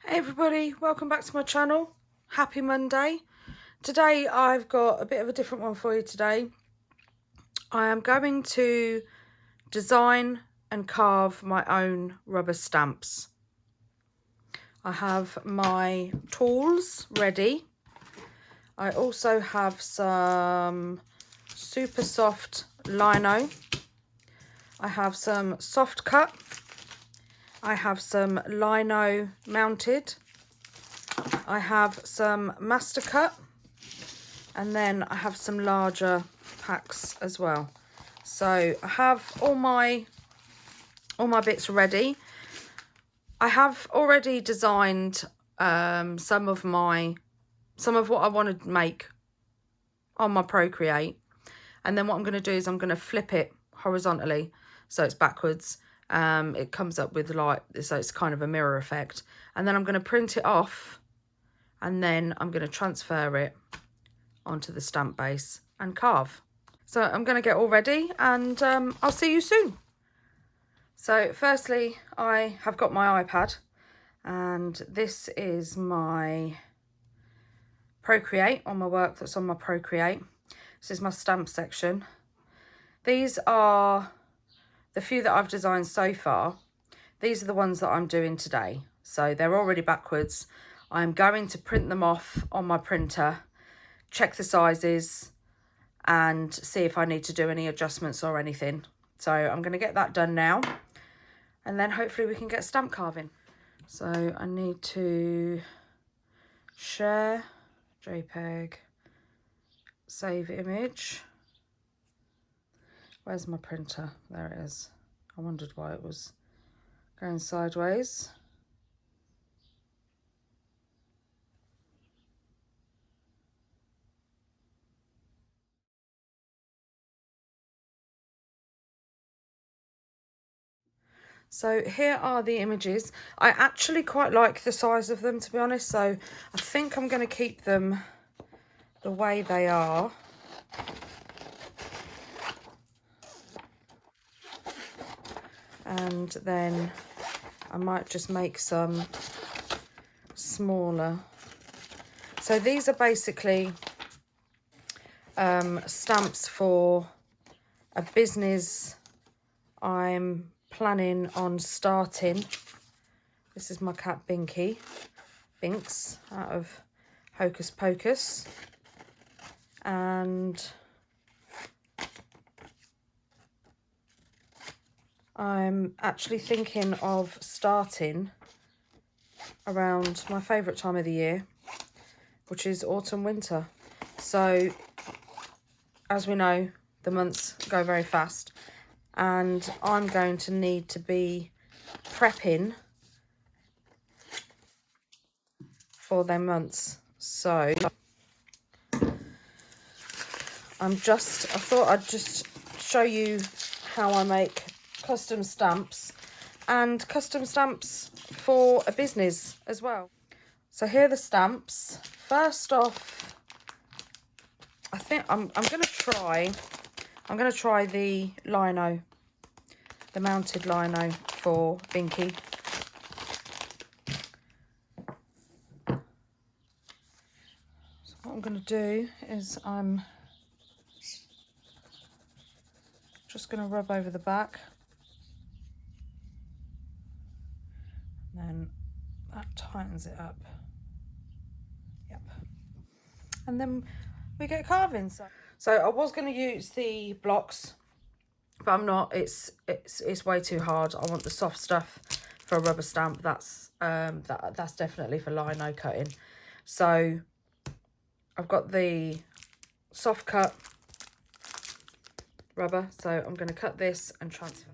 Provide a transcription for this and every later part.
Hey everybody, welcome back to my channel. Happy Monday. Today I've got a bit of a different one for you today. I am going to design and carve my own rubber stamps. I have my tools ready. I also have some super soft lino. I have some soft cut. I have some lino mounted. I have some master cut, and then I have some larger packs as well. So I have all my bits ready. I have already designed some of what I want to make on my Procreate, and then what I'm going to do is I'm going to flip it horizontally so it's backwards. It comes up with like, so it's kind of a mirror effect, and then I'm going to print it off, and then I'm going to transfer it onto the stamp base and carve. So I'm going to get all ready, and I'll see you soon. So firstly, I have got my iPad, and this is my Procreate, on my work that's on my Procreate. This is my stamp section. These are the few that I've designed so far. These are the ones that I'm doing today. So they're already backwards. I'm going to print them off on my printer, check the sizes, and see if I need to do any adjustments or anything. So I'm going to get that done now, and then hopefully we can get stamp carving. So I need to share, JPEG, save image. Where's my printer? There it is. I wondered why it was going sideways. So here are the images. I actually quite like the size of them, to be honest, so I think I'm going to keep them the way they are. And then I might just make some smaller. So these are basically stamps for a business I'm planning on starting. This is my cat Binx, out of Hocus Pocus. And I'm actually thinking of starting around my favourite time of the year, which is autumn winter. So as we know, the months go very fast, and I'm going to need to be prepping for them months. So I thought I'd just show you how I make custom stamps, and custom stamps for a business as well. So here are the stamps. First off, I think I'm going to try the lino, the mounted lino for Binky. So what I'm going to do is I'm just going to rub over the back, and then that tightens it up. Yep. And then we get carving. So I was going to use the blocks, but I'm not. It's way too hard. I want the soft stuff for a rubber stamp. That's definitely for lino cutting. So I've got the soft cut rubber, so I'm going to cut this and transfer.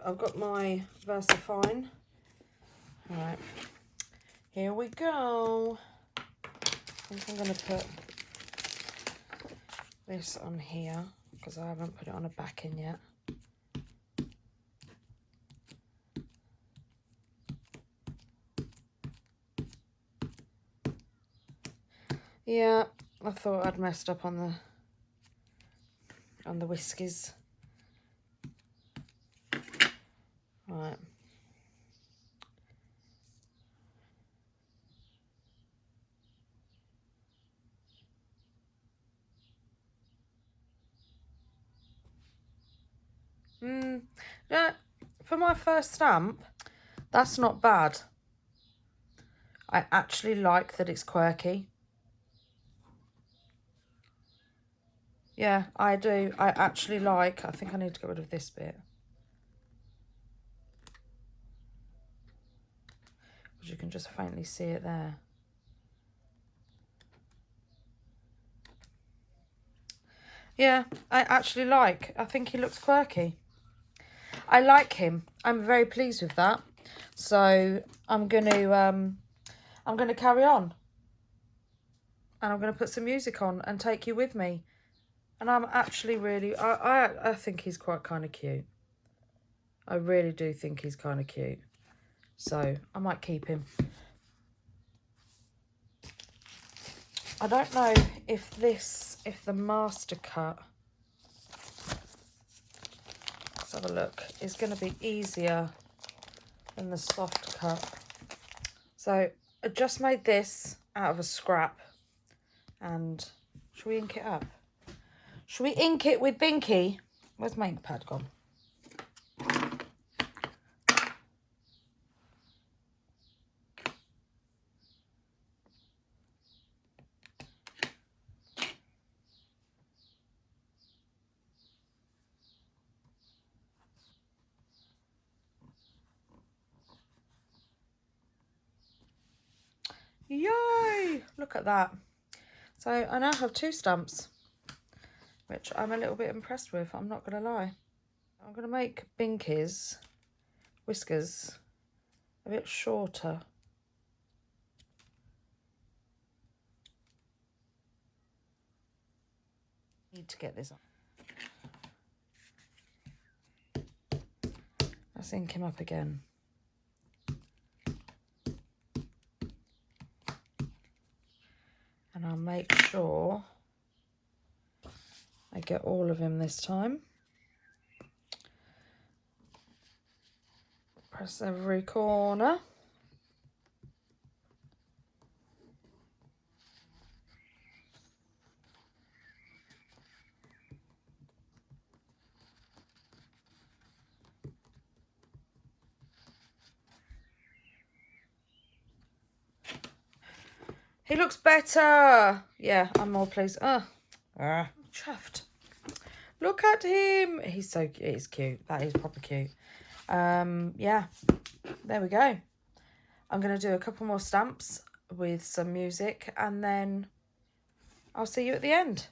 I've got my VersaFine. Right, here we go. I think I'm going to put this on here because I haven't put it on a backing yet. Yeah, I thought I'd messed up on the whiskies. Right. Yeah, for my first stamp, that's not bad. I actually like that it's quirky. Yeah, I do. I actually like, I think I need to get rid of this bit. Because you can just faintly see it there. Yeah, I actually like. I think he looks quirky. I like him. I'm very pleased with that. So I'm gonna carry on. And I'm gonna put some music on and take you with me. And I'm actually really, I think he's quite kind of cute. I really do think he's kind of cute. So I might keep him. I don't know if the master cut, let's have a look, is going to be easier than the soft cut. So I just made this out of a scrap. And should we ink it up? Should we ink it with Binky? Where's my ink pad gone? Yay! Look at that. So I now have 2 stamps, which I'm a little bit impressed with, I'm not going to lie. I'm going to make Binky's whiskers a bit shorter. Need to get this on. Let's ink him up again. And I'll make sure I get all of him this time. Press every corner. He looks better. Yeah, I'm more pleased. Chuffed. Look at him. He's cute. That is proper cute. Yeah, there we go. I'm going to do a couple more stamps with some music and then I'll see you at the end.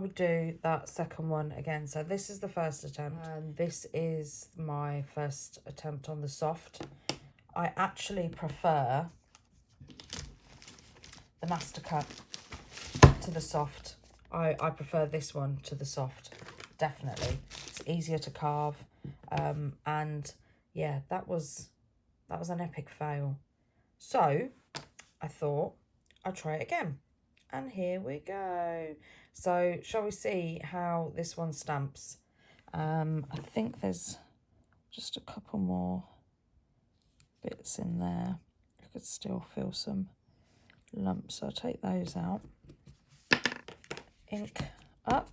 would do that second one again. So this is the first attempt, and this is my first attempt on the soft. I actually prefer the Master Cut to the soft. I prefer this one to the soft, definitely. It's easier to carve, and yeah, that was an epic fail. So I thought I'd try it again, and here we go. So shall we see how this one stamps? I think there's just a couple more bits in there. I could still feel some lumps, so I'll take those out. Ink up.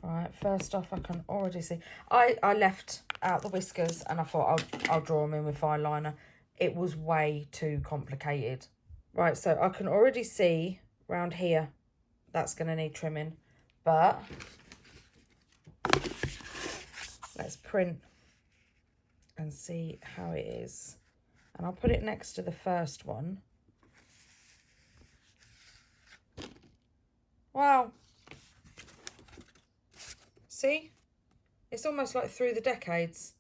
Right, first off, I can already see. I left out the whiskers and I thought I'll draw them in with fine liner. It was way too complicated. Right, so I can already see around here that's going to need trimming, but let's print and see how it is. And I'll put it next to the first one. Wow. See? It's almost like through the decades.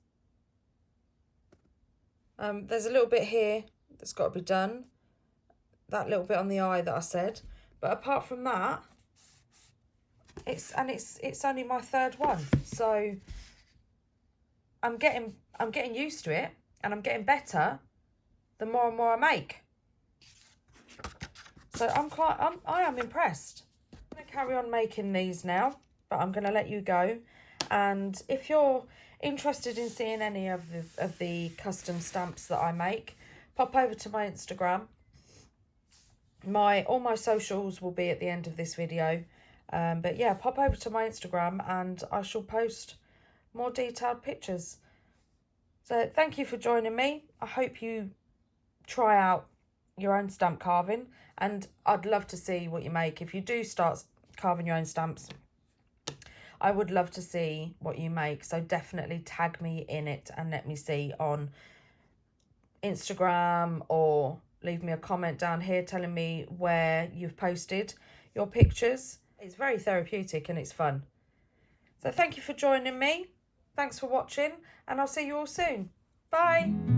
There's a little bit here that's got to be done. That little bit on the eye that I said. But apart from that, it's only my third one. So I'm getting used to it, and I'm getting better the more and more I make. So I am impressed. I'm going to carry on making these now, but I'm going to let you go. And if you're interested in seeing any of the custom stamps that I make, pop over to my Instagram. All my socials will be at the end of this video. But yeah, pop over to my Instagram and I shall post more detailed pictures. So thank you for joining me. I hope you try out your own stamp carving, and I'd love to see what you make. If you do start carving your own stamps, I would love to see what you make. So definitely tag me in it and let me see on Instagram, or leave me a comment down here telling me where you've posted your pictures. It's very therapeutic and it's fun. So thank you for joining me. Thanks for watching, and I'll see you all soon. Bye.